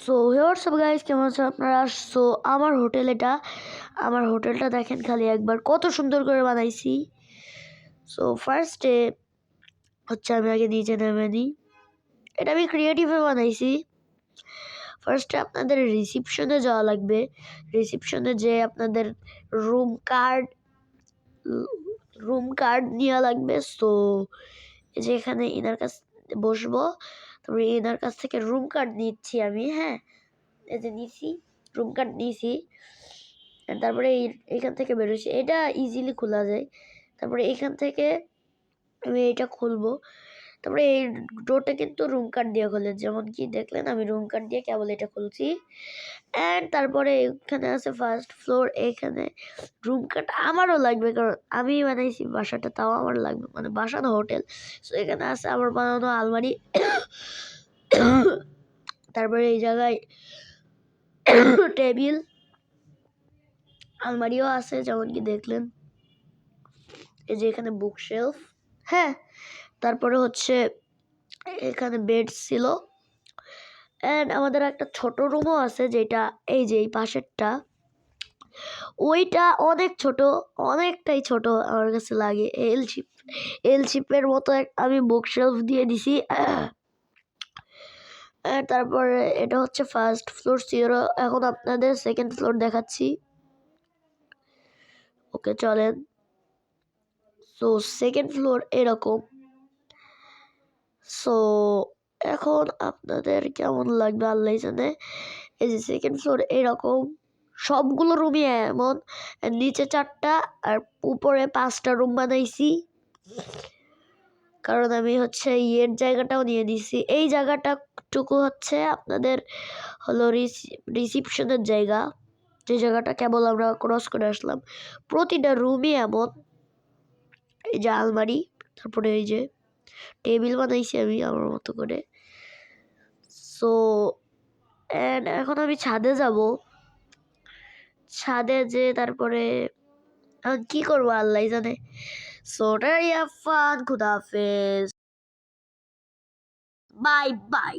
So WhatsApp guys, কেমন আছেন আপনারা? সো আমার হোটেলটা দেখেন খালি একবার, কত সুন্দর করে বানাইছি। সো ফার্স্টে হচ্ছে আমি আগে নিচে নেমে নিই। এটা আমি ক্রিয়েটিভে বানাইছি। ফার্স্টে আপনাদের রিসিপশনে যাওয়া লাগবে। রিসিপশনে যে আপনাদের রুম কার্ড নেওয়া লাগবে। সো এই যে এখানে এনার কাছ বসবো, তারপরে এনার কাছ থেকে রুম কার্ড নিচ্ছি আমি। হ্যাঁ, এই যে নিছি, রুম কার্ড নিয়েছি। তারপরে এইখান থেকে বেরোচ্ছি, এটা ইজিলি খোলা যায়। তারপরে এখান থেকে আমি এটা খুলবো। তারপরে এই ডোরটা কিন্তু রুম কার্ড দিয়ে খোলে, যেমন কি দেখলেন আমি রুম কার্ড দিয়ে কেবল এটা খুলছি। অ্যান্ড তারপরে এখানে আছে ফার্স্ট ফ্লোর। এখানে রুম কার্ড আমারও লাগবে, কারণ আমি বানাইছি বাসাটা, তাও আমার লাগবে, মানে বাসা না হোটেল। সো এখানে আছে আমার বানানো আলমারি। তারপরে এই জায়গায় টেবিল, আলমারিও আছে, যেমন কি দেখলেন। এই যে এখানে বুকশেলফ। হ্যাঁ, তারপরে হচ্ছে এখানে বেড ছিল। অ্যান্ড আমাদের একটা ছোট রুমও আছে, যেটা এই যে এই পাশেরটা, ওইটা অনেক ছোট, অনেকটাই ছোট আমার কাছে লাগে। এল শিপের মতো আমি বুকশেলফ দিয়ে দিছি। তারপরে এটা হচ্ছে ফার্স্ট ফ্লোর ছিল। এখন আপনাদের সেকেন্ড ফ্লোর দেখাচ্ছি। ওকে চলেন। সো সেকেন্ড ফ্লোর এরকম। সো এখন আপনাদের কেমন লাগবে আল্লাহ জানে। এই যে সেকেন্ড ফ্লোর এরকম, সবগুলো রুমই এমন। নিচে 4টা আর উপরে 5টা রুম বানাইছি, কারণ আমি হচ্ছে ইয়ের জায়গাটাও নিয়ে দিছি। এই জায়গাটাটুকু হচ্ছে আপনাদের হলো রিসিপশনের জায়গা, যে জায়গাটা কেবল আমরা ক্রস করে আসলাম। প্রতিটা রুমই এমন। এই যে আলমারি, তারপরে এই যে টেবিল বানাইছি আমি আমার মতো করে। সো এখন আমি ছাদে যাব। ছাদে যে তারপরে কি করবো আল্লাহ জানে। সো ফান, খুদা হাফেজ, বাই বাই।